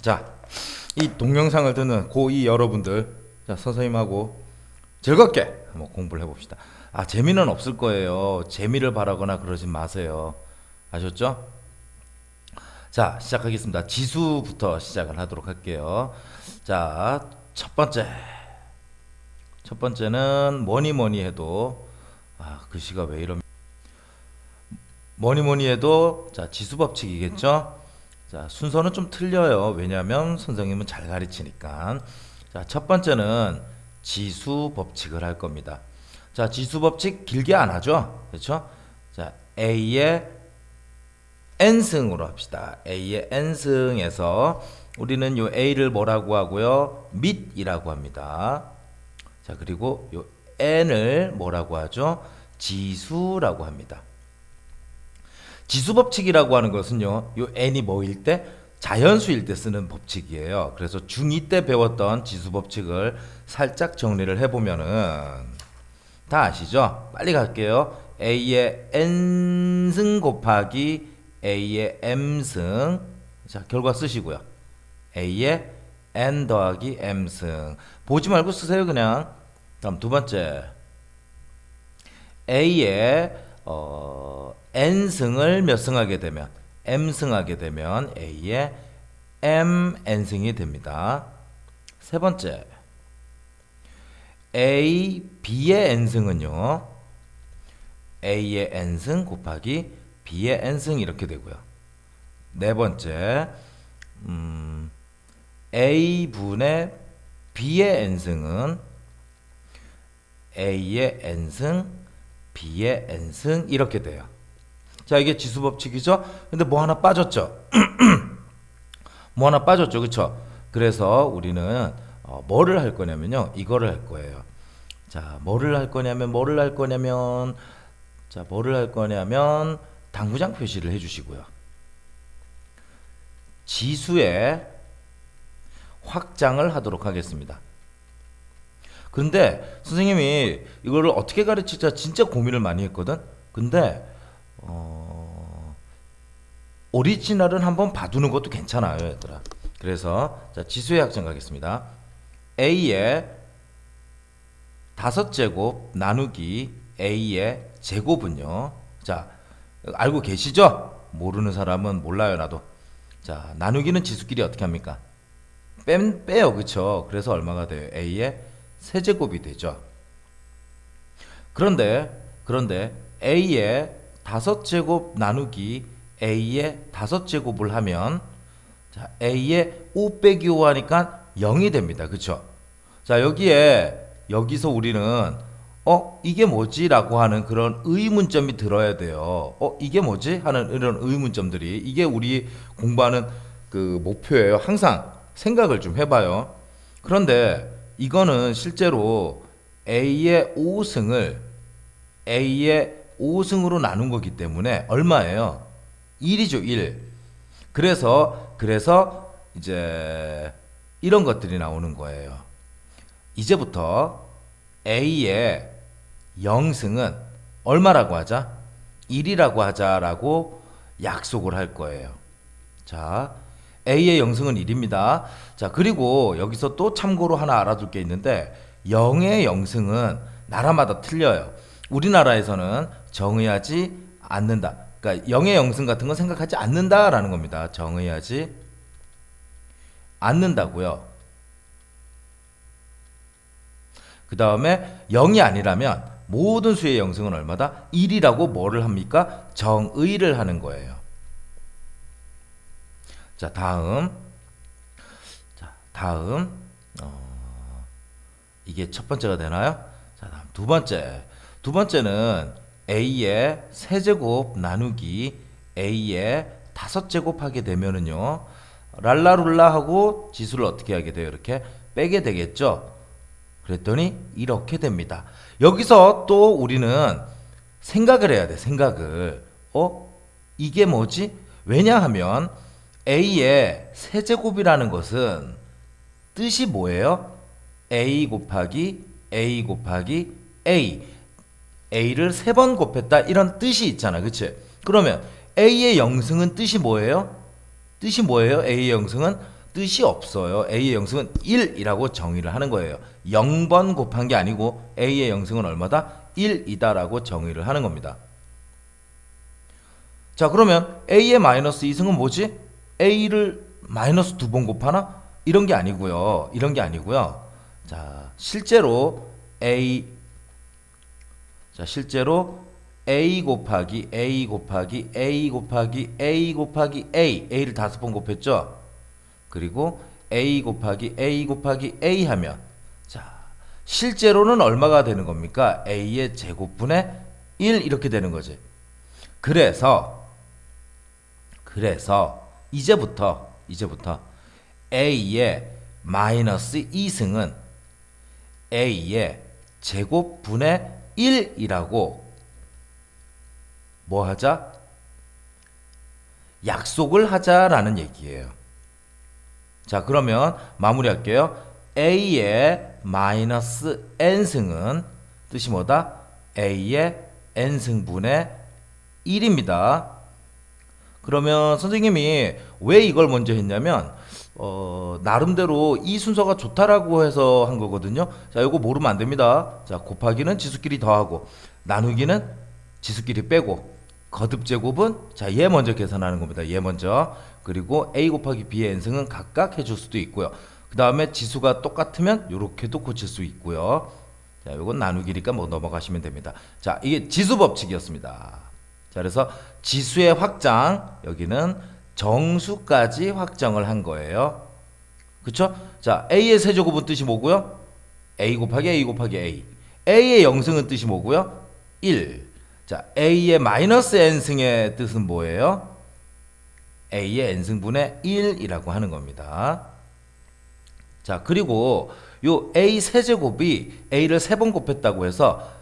자, 이 동영상을 듣는 고2 여러분들, 자, 선생님하고 즐겁게 한번 공부를 해봅시다. 아, 재미는 없을 거예요. 재미를 바라거나 그러지 마세요. 아셨죠? 자, 시작하겠습니다. 지수부터 시작을 하도록 할게요. 자, 첫 번째는 뭐니 뭐니 해도, 글씨가 왜 이러면, 뭐니 뭐니 해도, 자, 지수 법칙이겠죠? 자, 순서는 좀 틀려요. 왜냐하면 선생님은 잘 가르치니까. 자, 첫 번째는 지수 법칙을 할 겁니다. 자, 지수 법칙 길게 안 하죠? 그렇죠? 자, A의 n승으로 합시다. A의 n승에서 우리는 요 A를 뭐라고 하고요? 밑이라고 합니다. 자, 그리고 요 n을 뭐라고 하죠? 지수라고 합니다. 지수 법칙이라고 하는 것은요, 요 n이 뭐일 때? 자연수일 때 쓰는 법칙이에요. 그래서 중2 때 배웠던 지수 법칙을 살짝 정리를 해보면은 다 아시죠? 빨리 갈게요. A의 n승 곱하기 A의 m승. 자, 결과 쓰시고요. A의 n 더하기 m승. 보지 말고 쓰세요, 그냥. 다음 두 번째. A의 n승을 몇 승하게 되면 m승하게 되면 A의 mn승이 됩니다. 세 번째, A, B의 n승은요, A의 n승 곱하기 B의 n승 이렇게 되고요. 네 번째, A분의 B의 n승은 A의 n승, B의 n승 이렇게 돼요. 자, 이게 지수 법칙이죠. 근데 뭐 하나 빠졌죠. 뭐 하나 빠졌죠, 그쵸? 그래서 우리는 뭐를 할 거냐면요, 이거를 할 거예요. 자, 뭐를 할 거냐면 자, 뭐를 할 거냐면 당구장 표시를 해주시고요. 지수의 확장을 하도록 하겠습니다. 근데 선생님이 이거를 어떻게 가르치자 진짜 고민을 많이 했거든. 근데 오리지널은 한번 봐두는 것도 괜찮아요, 얘들아. 그래서 자, 지수의 확장 가겠습니다. A의 5제곱 나누기 A의 제곱은요. 자, 알고 계시죠? 모르는 사람은 몰라요, 나도. 자, 나누기는 지수끼리 어떻게 합니까? 빼요, 그쵸? 그래서 얼마가 돼요? A의 세제곱이 되죠. 그런데 A의 5제곱 나누기 A의 5제곱을 하면 자, A의 5 빼기 5 하니까 0이 됩니다. 그쵸? 자, 여기서 우리는 이게 뭐지? 라고 하는 그런 의문점이 들어야 돼요. 이게 뭐지? 하는 이런 의문점들이 이게 우리 공부하는 그 목표예요. 항상 생각을 좀 해봐요. 그런데 이거는 실제로 A의 5승으로 나눈 거기 때문에 얼마예요? 1이죠, 1. 그래서 이제 이런 것들이 나오는 거예요. 이제부터 A의 0승은 얼마라고 하자? 1이라고 하자라고 약속을 할 거예요. 자, A의 0승은 1입니다. 자, 그리고 여기서 또 참고로 하나 알아둘 게 있는데 0의 0승은 나라마다 틀려요. 우리나라에서는 정의하지 않는다. 그러니까 0의 0승 같은 건 생각하지 않는다라는 겁니다. 정의하지 않는다고요. 그 다음에 0이 아니라면 모든 수의 0승은 얼마다? 1이라고 뭐를 합니까? 정의를 하는 거예요. 자, 다음 이게 첫 번째가 되나요? 자, 다음 두 번째는 A의 세제곱 나누기 A의 5제곱 하게 되면은요, 랄라룰라 하고 지수를 어떻게 하게 돼요? 이렇게 빼게 되겠죠. 그랬더니 이렇게 됩니다. 여기서 또 우리는 생각을 해야 돼. 생각을. 이게 뭐지? 왜냐하면 A의 세제곱이라는 것은 뜻이 뭐예요? A 곱하기 A 곱하기 A. A를 3번 곱했다. 이런 뜻이 있잖아. 그치? 그러면 A의 0승은 뜻이 뭐예요? 뜻이 뭐예요? A의 영승은 뜻이 없어요. A의 영승은 1이라고 정의를 하는 거예요. 0번 곱한 게 아니고 A의 영승은 얼마다? 1이다라고 정의를 하는 겁니다. 자, 그러면 A의 마이너스 2승은 뭐지? A를 마이너스 2번 곱하나? 이런 게 아니고요. 이런 게 아니고요. 자, 실제로 A 곱하기 A 곱하기 A 곱하기 A 곱하기 A를 5번 곱했죠. 그리고 A 곱하기 A 곱하기 A 하면, 자, 실제로는 얼마가 되는 겁니까? A의 제곱분의 1 이렇게 되는 거지. 그래서 이제부터 A의 마이너스 2승은 A의 제곱분의 1이라고 뭐 하자? 약속을 하자라는 얘기예요. 자, 그러면 마무리할게요. A의 마이너스 n승은 뜻이 뭐다? A의 n승분의 1입니다. 그러면 선생님이 왜 이걸 먼저 했냐면 나름대로 이 순서가 좋다라고 해서 한 거거든요. 자, 이거 모르면 안 됩니다. 자, 곱하기는 지수끼리 더하고 나누기는 지수끼리 빼고 거듭 제곱은 자, 얘 먼저 계산하는 겁니다. 얘 먼저. 그리고 A 곱하기 B의 n승은 각각 해줄 수도 있고요. 그 다음에 지수가 똑같으면 요렇게도 고칠 수 있고요. 자, 요건 나누기니까 뭐 넘어가시면 됩니다. 자, 이게 지수 법칙이었습니다. 자, 그래서 지수의 확장, 여기는 정수까지 확정을 한 거예요. 그쵸? 자, A의 세제곱은 뜻이 뭐고요? A 곱하기 A 곱하기 A. A의 영승은 뜻이 뭐고요? 1. 자, A의 마이너스 n승의 뜻은 뭐예요? A의 n승분의 1이라고 하는 겁니다. 자, 그리고 요 A 세제곱이 A를 3번 곱했다고 해서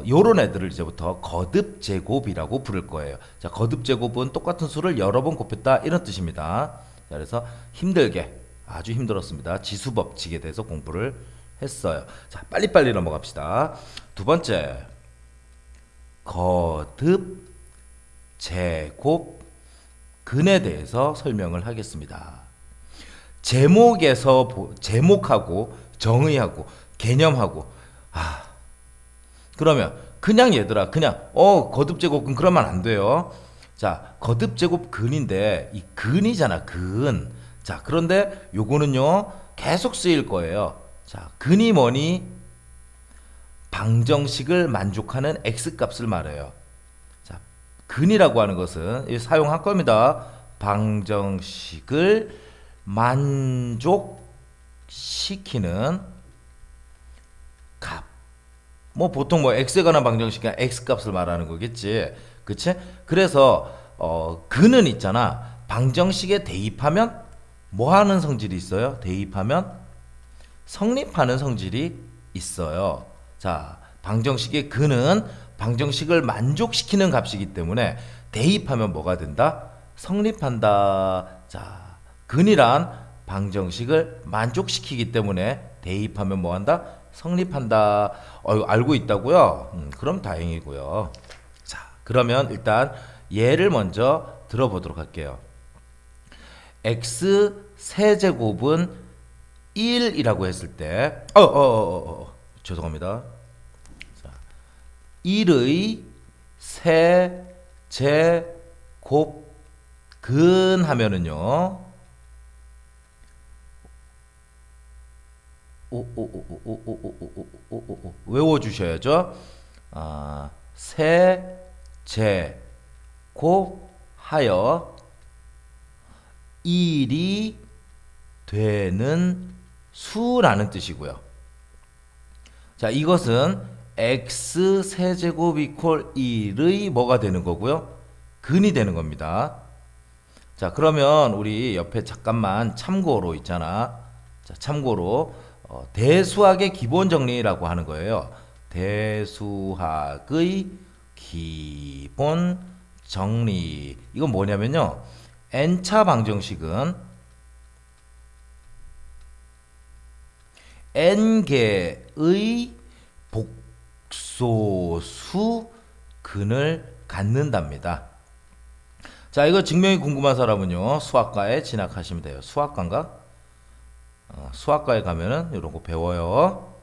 요런 애들을 이제부터 거듭 제곱이라고 부를 거예요. 자, 거듭 제곱은 똑같은 수를 여러 번 곱했다 이런 뜻입니다. 자, 그래서 힘들게 아주 힘들었습니다. 지수 법칙에 대해서 공부를 했어요. 자, 빨리빨리 넘어갑시다. 두 번째, 거듭 제곱 근에 대해서 설명을 하겠습니다. 제목하고 정의하고 개념하고 그러면 그냥 얘들아 그냥 거듭제곱근 그러면 안 돼요. 자, 거듭제곱 근인데 이 근이잖아, 근. 자, 그런데 요거는요 계속 쓰일 거예요. 자, 근이 뭐니? 방정식을 만족하는 x값을 말해요. 자, 근이라고 하는 것은 사용할 겁니다. 방정식을 만족시키는 값. 뭐 보통 뭐 x에 관한 방정식이야 x값을 말하는 거겠지. 그치? 그래서 근은 있잖아. 방정식에 대입하면 뭐 하는 성질이 있어요? 대입하면 성립하는 성질이 있어요. 자, 방정식의 근은 방정식을 만족시키는 값이기 때문에 대입하면 뭐가 된다? 성립한다. 자, 근이란 방정식을 만족시키기 때문에 대입하면 뭐한다? 성립한다. 알고 있다고요? 그럼 다행이고요. 자, 그러면 일단 얘를 먼저 들어보도록 할게요. x 세제곱은 1이라고 했을 때 죄송합니다. 자, 1의 세제곱 근 하면은요 외워주셔야죠. 세제곱하여 1이 되는 수라는 뜻이고요. 자, 이것은 x 세제곱 이퀄 1의 뭐가 되는 거고요? 근이 되는 겁니다. 자, 그러면 우리 옆에 잠깐만 참고로 있잖아. 자, 참고로 대수학의 기본 정리라고 하는 거예요. 대수학의 기본 정리. 이건 뭐냐면요. n차 방정식은 n개의 복소수 근을 갖는답니다. 자, 이거 증명이 궁금한 사람은요, 수학과에 진학하시면 돼요. 수학과인가? 수학과에 가면은 이런 거 배워요.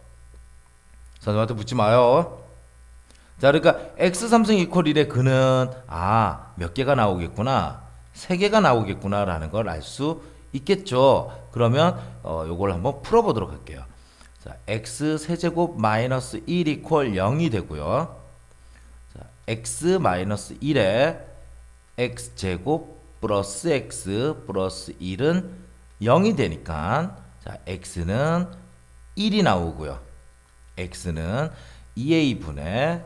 선생님한테 묻지 마요. 자, 그러니까 x3승 이퀄 1의 근은 몇 개가 나오겠구나. 세 개가 나오겠구나 라는 걸 알 수 있겠죠. 그러면 요걸 한번 풀어보도록 할게요. 자, x 세제곱 마이너스 1 이퀄 0이 되고요. 자, x 마이너스 1에 x제곱 플러스 x 플러스 1은 0이 되니까 자, x는 1이 나오고요. x는 2a분의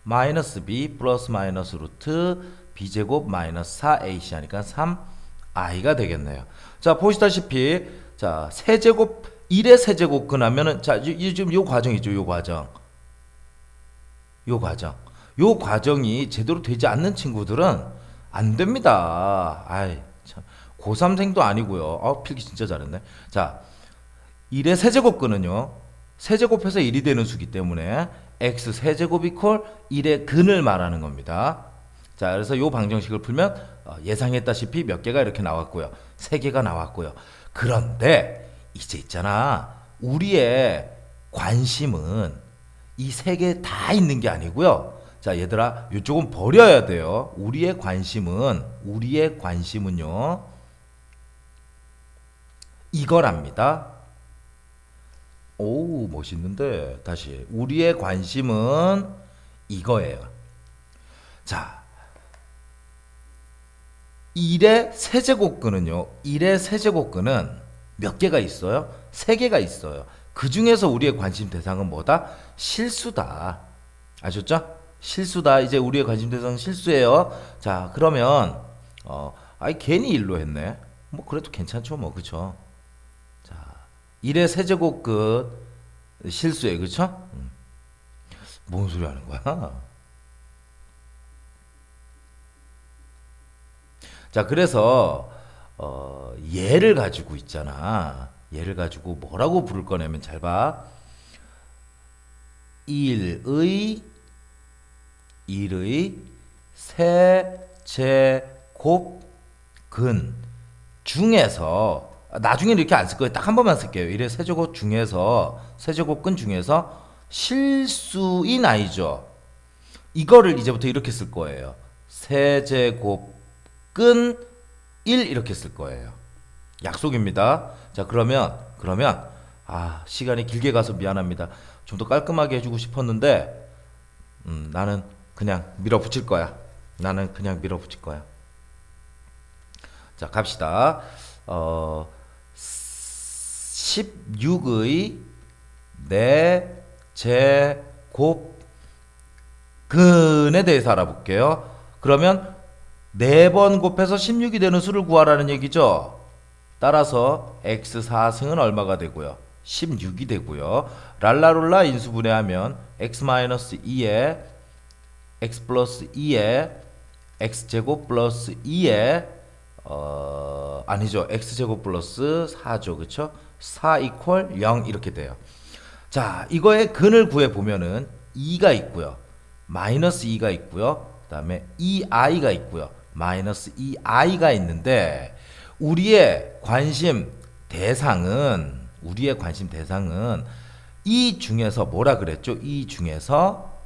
마이너스 b 플러스 마이너스 루트 b제곱 마이너스 4ac 하니까 3i가 되겠네요. 자, 보시다시피 자, 세제곱 1의 세제곱 근하면은 자, 지금 요 과정이죠. 요 과정. 요 과정이 제대로 되지 않는 친구들은 안 됩니다. 아이, 참. 고3생도 아니고요. 필기 진짜 잘했네. 자, 1의 세제곱근은요. 세제곱해서 1이 되는 수기 때문에 x 세제곱 이퀄 1의 근을 말하는 겁니다. 자, 그래서 이 방정식을 풀면 예상했다시피 몇 개가 이렇게 나왔고요. 3개가 나왔고요. 그런데 이제 있잖아. 우리의 관심은 이 3개 다 있는 게 아니고요. 자, 얘들아, 이쪽은 버려야 돼요. 우리의 관심은요. 이거랍니다. 오, 멋있는데. 다시. 우리의 관심은 이거예요. 자, 1의 세제곱근은요. 1의 세제곱근은 몇 개가 있어요? 3개가 있어요. 그 중에서 우리의 관심 대상은 뭐다? 실수다. 아셨죠? 실수다. 이제 우리의 관심 대상은 실수예요. 자, 그러면 괜히 일로 했네. 뭐 그래도 괜찮죠, 뭐. 그쵸? 자, 1의 세제곱근 실수예요. 그쵸? 뭔 소리 하는 거야? 자, 그래서 얘를 가지고 있잖아. 얘를 가지고 뭐라고 부를 거냐면 잘 봐. 1의 세제곱근 중에서 나중에는 이렇게 안 쓸 거예요. 딱 한 번만 쓸게요. 1의 세제곱근 중에서 실수인 i죠. 이거를 이제부터 이렇게 쓸 거예요. 세제곱근 1 이렇게 쓸 거예요. 약속입니다. 자, 그러면 시간이 길게 가서 미안합니다. 좀 더 깔끔하게 해주고 싶었는데 나는 그냥 밀어붙일 거야. 자, 갑시다. 16의 4제곱근에 대해서 알아볼게요. 그러면 4번 곱해서 16이 되는 수를 구하라는 얘기죠. 따라서 x4승은 얼마가 되고요? 16이 되고요. 랄라룰라 인수분해하면 x-2에 x 플러스 2에 x제곱 플러스 2에 아니죠. x제곱 플러스 4죠. 그쵸? 4 이퀄 0 이렇게 돼요. 자, 이거의 근을 구해보면은 2가 있고요. 마이너스 2가 있고요. 그 다음에 2i가 있고요. 마이너스 2i가 있는데 우리의 관심 대상은 이 중에서 뭐라 그랬죠? 이 중에서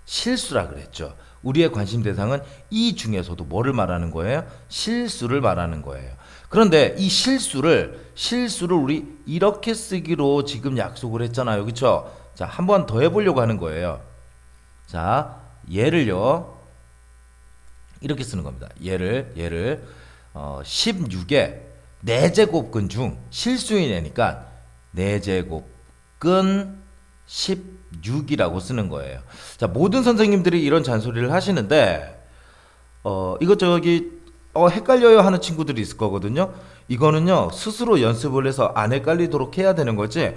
실수라 그랬죠. 우리의 관심 대상은 이 중에서도 뭐를 말하는 거예요? 실수를 말하는 거예요. 그런데 이 실수를 우리 이렇게 쓰기로 지금 약속을 했잖아요. 그렇죠? 자, 한 번 더 해보려고 하는 거예요. 자, 얘를요 이렇게 쓰는 겁니다. 얘를 16의 4제곱근 중 실수인 애니까 4제곱근 16이라고 쓰는 거예요. 자, 모든 선생님들이 이런 잔소리를 하시는데 이것저것 헷갈려요 하는 친구들이 있을 거거든요. 이거는요 스스로 연습을 해서 안 헷갈리도록 해야 되는 거지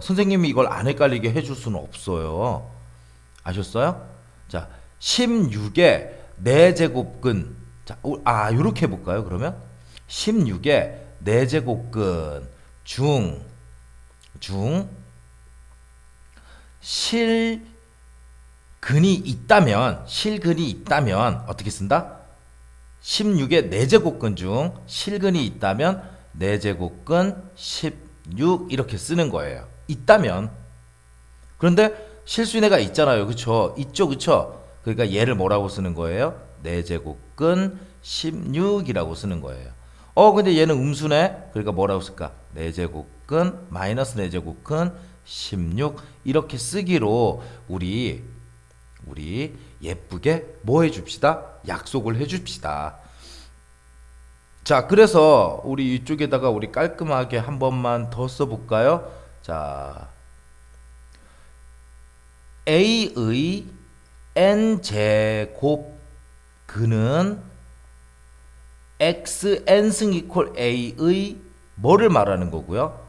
선생님이 이걸 안 헷갈리게 해줄 수는 없어요. 아셨어요? 자, 16의 4제곱근 자, 요렇게 해볼까요? 그러면 16의 4제곱근 중 근이 있다면, 실근이 있다면 어떻게 쓴다? 16의 4제곱근 중 실근이 있다면 4제곱근 16 이렇게 쓰는 거예요. 있다면. 그런데 실수인애가 있잖아요. 그쵸? 있죠. 그쵸? 그러니까 얘를 뭐라고 쓰는 거예요? 4제곱근 16이라고 쓰는 거예요. 근데 얘는 음수네? 그러니까 뭐라고 쓸까? 4제곱근 마이너스 4제곱근 16 이렇게 쓰기로 우리 예쁘게 뭐 해줍시다? 약속을 해줍시다. 자, 그래서 우리 이쪽에다가 우리 깔끔하게 한 번만 더 써볼까요? 자, a의 n제곱 근은 xn승 이퀄 a의 뭐를 말하는 거고요?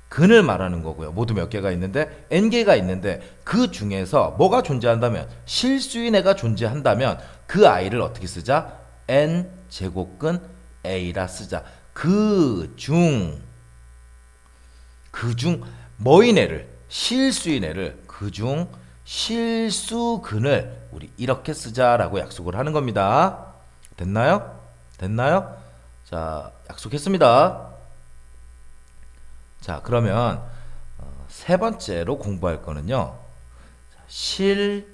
근을 말하는 거고요. 모두 몇 개가 있는데 n개가 있는데 그 중에서 뭐가 존재한다면 실수인 애가 존재한다면 그 아이를 어떻게 쓰자? n 제곱근 a라 쓰자. 그 중 뭐인 애를 실수인 애를 그 중 실수근을 우리 이렇게 쓰자라고 약속을 하는 겁니다. 됐나요? 됐나요? 자, 약속했습니다. 자, 그러면 세 번째로 공부할 거는요. 실근의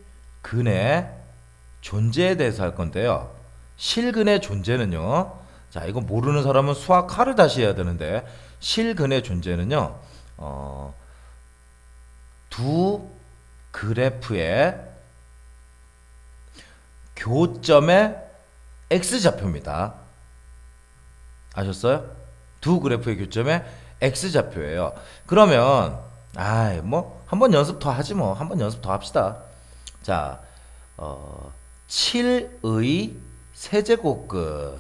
존재에 대해서 할 건데요. 실근의 존재는요. 자, 이거 모르는 사람은 수학하를 다시 해야 되는데 실근의 존재는요. 두 그래프의 교점의 x좌표입니다. 아셨어요? 두 그래프의 교점의 x좌표예요. 그러면 뭐 한번 연습 더 하지 뭐. 한번 연습 더 합시다. 자, 7의 세제곱근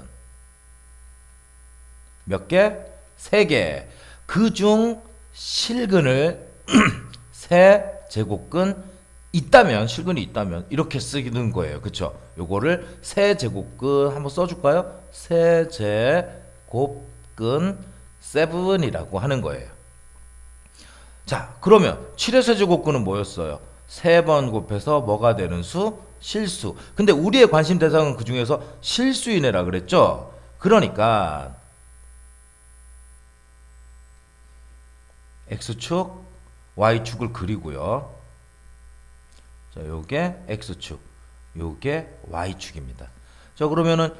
몇 개? 3개. 그 중 실근을 세제곱근 있다면 실근이 있다면 이렇게 쓰는 거예요. 그쵸? 요거를 세제곱근 한번 써줄까요? 세제곱근 7이라고 하는 거예요. 자, 그러면 7의 세제곱근은 뭐였어요? 3번 곱해서 뭐가 되는 수? 실수. 근데 우리의 관심 대상은 그 중에서 실수이네라 그랬죠? 그러니까 x축, y축을 그리고요. 자, 요게 x축, 요게 y축입니다. 자, 그러면은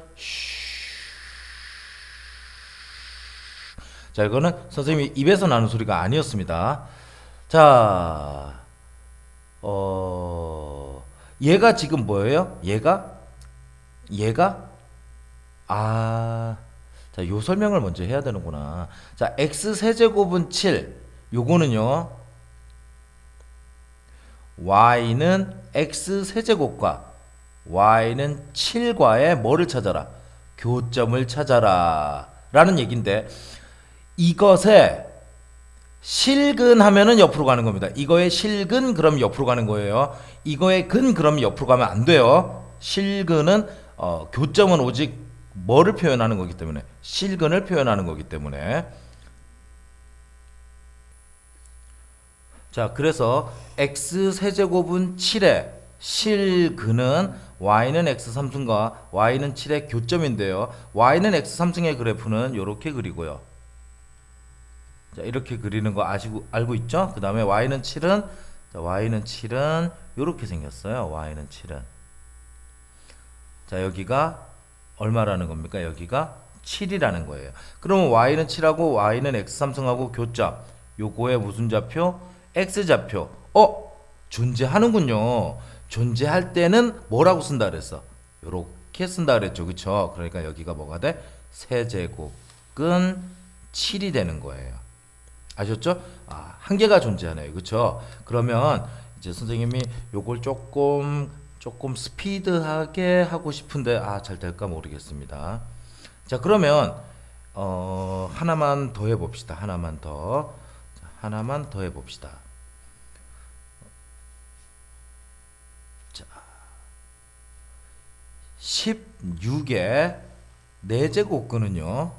자, 이거는 선생님이 입에서 나는 소리가 아니었습니다. 자, 얘가 지금 뭐예요? 얘가 자, 요 설명을 먼저 해야 되는구나. 자, x 세제곱은 7. 요거는요. y는 x 세제곱과 y는 7과의 뭐를 찾아라? 교점을 찾아라. 라는 얘기인데 이것에 실근 하면은 옆으로 가는 겁니다. 이거의 실근 그럼 옆으로 가는 거예요. 이거의 근 그럼 옆으로 가면 안 돼요. 실근은 교점은 오직 뭐를 표현하는 거기 때문에 실근을 표현하는 거기 때문에 자, 그래서 x 세제곱은 7의 실근은 y는 x 3승과 y는 7의 교점인데요. y는 x 3승의 그래프는 이렇게 그리고요. 자, 이렇게 그리는 거 알고 있죠? 그 다음에 y는 7은 자, y는 7은 이렇게 생겼어요. y는 7은 자, 여기가 얼마라는 겁니까? 여기가 7이라는 거예요. 그러면 y는 7하고 y는 x 3승하고 교점 요거의 무슨 좌표? x좌표. 존재하는군요. 존재할 때는 뭐라고 쓴다 그랬어? 요렇게 쓴다 그랬죠. 그쵸? 그러니까 여기가 뭐가 돼? 세제곱근 7이 되는 거예요. 아셨죠? 한 개가 존재하네요. 그쵸? 그러면 이제 선생님이 요걸 조금 스피드하게 하고 싶은데 잘 될까 모르겠습니다. 자, 그러면 하나만 더 해봅시다. 하나만 더 해봅시다. 자, 16의 4제곱근은요.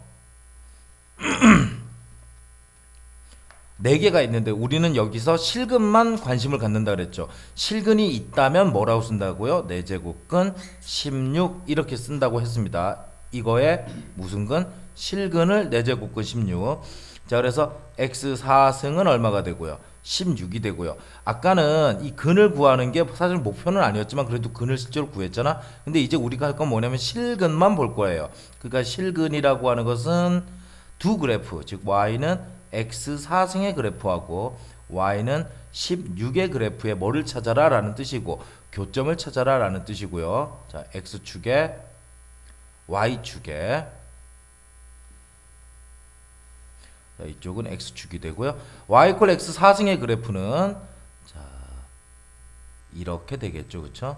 4개가 있는데 우리는 여기서 실근만 관심을 갖는다 그랬죠. 실근이 있다면 뭐라고 쓴다고요? 4제곱근 16 이렇게 쓴다고 했습니다. 이거에 무슨 근? 실근을 4제곱근 16. 자, 그래서 x4승은 얼마가 되고요? 16이 되고요. 아까는 이 근을 구하는 게 사실 목표는 아니었지만 그래도 근을 실제로 구했잖아. 근데 이제 우리가 할 건 뭐냐면 실근만 볼 거예요. 그러니까 실근이라고 하는 것은 두 그래프, 즉 y는 x4승의 그래프하고 y는 16의 그래프에 뭐를 찾아라 라는 뜻이고 교점을 찾아라 라는 뜻이고요. 자, x축에 y축에, 자, 이쪽은 x축이 되고요. y 콜 x 4승의 그래프는 자, 이렇게 되겠죠. 그쵸?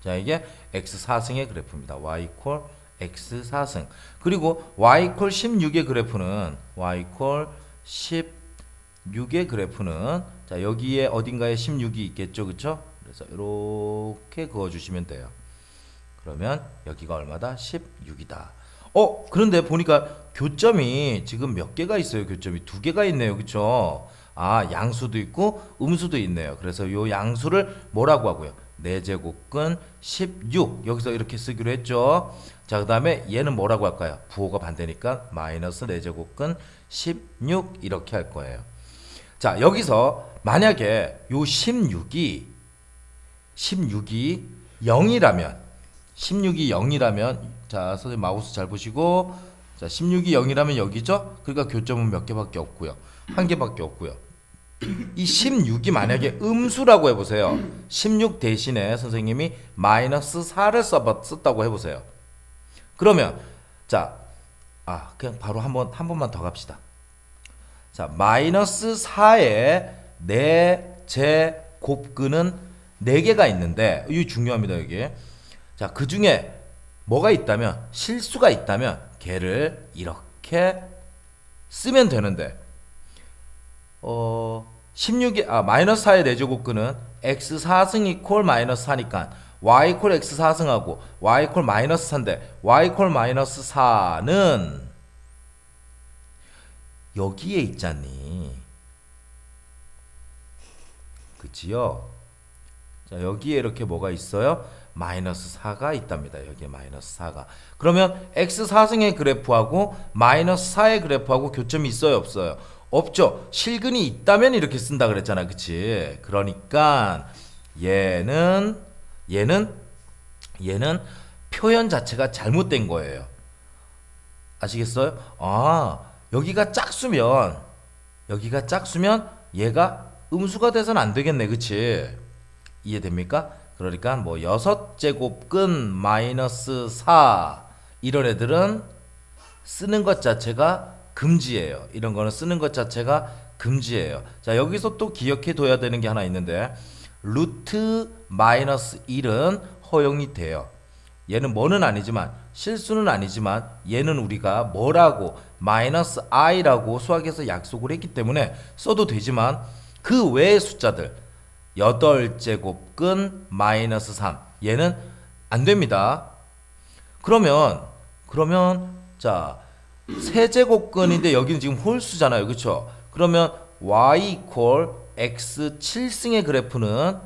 자, 이게 x 4승의 그래프입니다. y 콜 x 4승. 그리고 y 콜 16의 그래프는 y 콜 16의 그래프는 자, 여기에 어딘가에 16이 있겠죠. 그쵸? 그래서 이렇게 그어 주시면 돼요. 그러면 여기가 얼마다? 16이다. 그런데 보니까 교점이 지금 몇 개가 있어요. 교점이 2개가 있네요. 그쵸? 아, 양수도 있고 음수도 있네요. 그래서 요 양수를 뭐라고 하고요? 4제곱근 16 여기서 이렇게 쓰기로 했죠. 자, 그 다음에 얘는 뭐라고 할까요? 부호가 반대니까 마이너스 4제곱근 16 이렇게 할 거예요. 자, 여기서 만약에 요 16이 0이라면 자, 선생님 마우스 잘 보시고, 자, 16이 0이라면 여기죠? 그러니까 교점은 몇 개밖에 없고요. 한 개밖에 없고요. 이 16이 만약에 음수라고 해보세요. 16 대신에 선생님이 마이너스 4를 썼다고 해보세요. 그러면 자, 그냥 바로 한 번만 더 갑시다. 자, 마이너스 4의 4제곱근은 4개가 있는데, 이거 중요합니다, 여기. 자, 그 중에 뭐가 있다면, 실수가 있다면 걔를 이렇게 쓰면 되는데, 16이 마이너스 4의 4제곱근은 x4승 이퀄 마이너스 4니까 y 콜 x4승하고 y 콜 마이너스 4인데 y 콜 마이너스 4는 여기에 있잖니. 그치요? 자, 여기에 이렇게 뭐가 있어요? 마이너스 4가 있답니다. 여기에 마이너스 4가. 그러면 x4승의 그래프하고 마이너스 4의 그래프하고 교점이 있어요? 없어요? 없죠. 실근이 있다면 이렇게 쓴다 그랬잖아. 그치? 그러니까 얘는 표현 자체가 잘못된 거예요. 아시겠어요? 여기가 짝수면 얘가 음수가 돼서는 안 되겠네. 그치? 이해됩니까? 그러니까 뭐 6제곱근 마이너스 4 이런 애들은 쓰는 것 자체가 금지예요. 이런 거는 쓰는 것 자체가 금지예요. 자, 여기서 또 기억해 둬야 되는 게 하나 있는데 루트 마이너스 1은 허용이 돼요. 얘는 뭐는 아니지만 실수는 아니지만 얘는 우리가 뭐라고 마이너스 i라고 수학에서 약속을 했기 때문에 써도 되지만 그 외의 숫자들 8제곱근 마이너스 3 얘는 안 됩니다. 그러면 자, 세제곱근인데 여기는 지금 홀수잖아요. 그렇죠? 그러면 y 이퀄 x 7승의 그래프는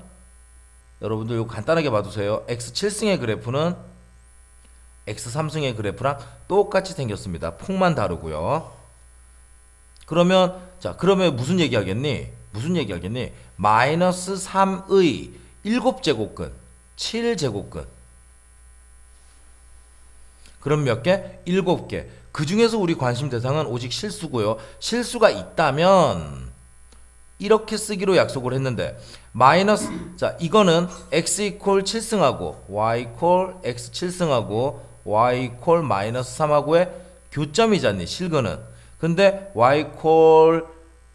여러분들 이거 간단하게 봐두세요. x 7승의 그래프는 x 3승의 그래프랑 똑같이 생겼습니다. 폭만 다르고요. 그러면 무슨 얘기 하겠니? 마이너스 3의 7제곱근 7제곱근 그럼 몇 개? 7개. 그 중에서 우리 관심 대상은 오직 실수고요. 실수가 있다면 이렇게 쓰기로 약속을 했는데 자, 이거는 x 이퀄 7승하고 y 이퀄 x 7승하고 y 이퀄 마이너스 3하고의 교점이잖니. 실근은. 근데 y 이퀄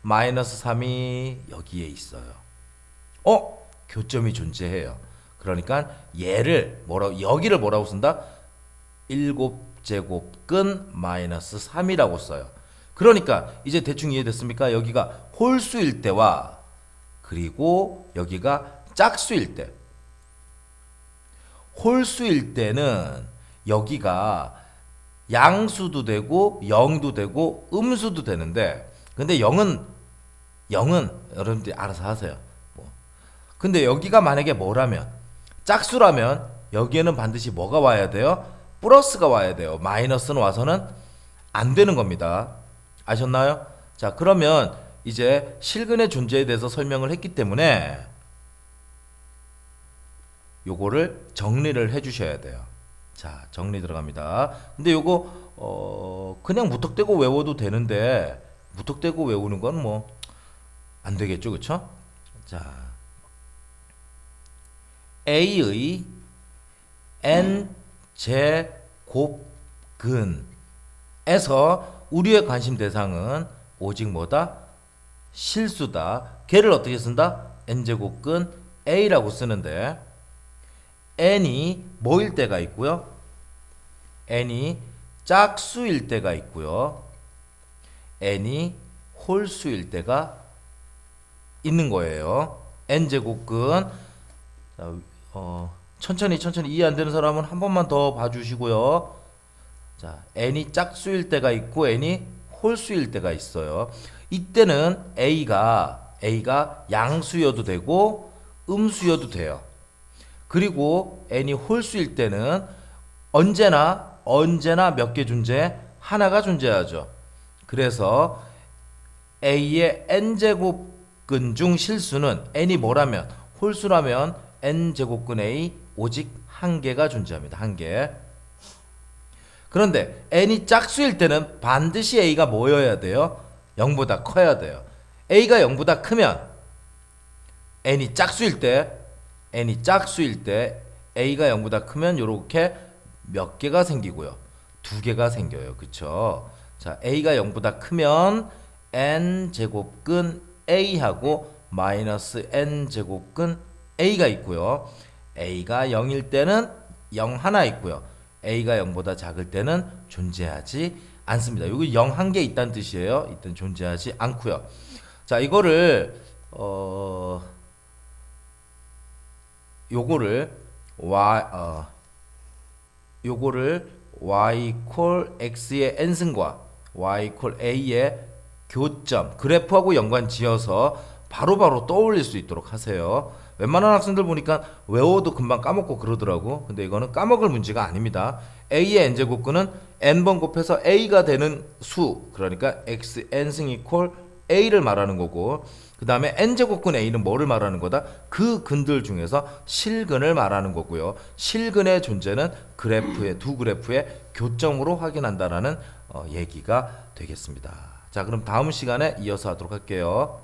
마이너스 3이 여기에 있어요. 교점이 존재해요. 그러니까 여기를 뭐라고 쓴다? 7제곱근 마이너스 3이라고 써요. 그러니까 이제 대충 이해됐습니까? 여기가 홀수일 때와 그리고 여기가 짝수일 때. 홀수일 때는 여기가 양수도 되고 0도 되고 음수도 되는데 근데 0은 여러분들이 알아서 하세요. 뭐. 근데 여기가 만약에 뭐라면 짝수라면 여기에는 반드시 뭐가 와야 돼요? 플러스가 와야 돼요. 마이너스는 와서는 안 되는 겁니다. 아셨나요? 자, 그러면 이제 실근의 존재에 대해서 설명을 했기 때문에 요거를 정리를 해 주셔야 돼요. 자, 정리 들어갑니다. 근데 요거 그냥 무턱대고 외워도 되는데 무턱대고 외우는 건 뭐 안 되겠죠. 그쵸? 자, A의 n 제곱근에서 우리의 관심 대상은 오직 뭐다? 실수다. 걔를 어떻게 쓴다? n제곱근 A라고 쓰는데 n이 뭐일 때가 있고요. n이 짝수일 때가 있고요. n이 홀수일 때가 있는 거예요. n제곱근. 자, 천천히 이해 안 되는 사람은 한 번만 더 봐주시고요. 자, n이 짝수일 때가 있고 n이 홀수일 때가 있어요. 이때는 a가 양수여도 되고 음수여도 돼요. 그리고 n이 홀수일 때는 언제나 몇 개 존재? 하나가 존재하죠. 그래서 a의 n제곱근 중 실수는 n이 뭐라면 홀수라면 n제곱근 a 오직 한 개가 존재합니다. 한 개. 그런데 n이 짝수일 때는 반드시 a가 뭐여야 돼요? 0보다 커야 돼요. a가 0보다 크면 n이 짝수일 때 a가 0보다 크면 이렇게 몇 개가 생기고요. 두 개가 생겨요. 그쵸? 자, a가 0보다 크면 n제곱근 a하고 마이너스 n제곱근 a가 있고요. a가 0일 때는 0 하나 있고요. a가 0보다 작을 때는 존재하지 않습니다. 여기 0 한 개 있다는 뜻이에요. 이때는 존재하지 않고요. 자, 이거를 요거를 y equal x의 n승과 y equal a의 교점 그래프하고 연관 지어서 바로바로 떠올릴 수 있도록 하세요. 웬만한 학생들 보니까 외워도 금방 까먹고 그러더라고. 근데 이거는 까먹을 문제가 아닙니다. a의 n제곱근은 n번 곱해서 a가 되는 수, 그러니까 xn승 이퀄 a를 말하는 거고, 그 다음에 n제곱근 a는 뭐를 말하는 거다? 그 근들 중에서 실근을 말하는 거고요. 실근의 존재는 두 그래프의 교점으로 확인한다라는 얘기가 되겠습니다. 자, 그럼 다음 시간에 이어서 하도록 할게요.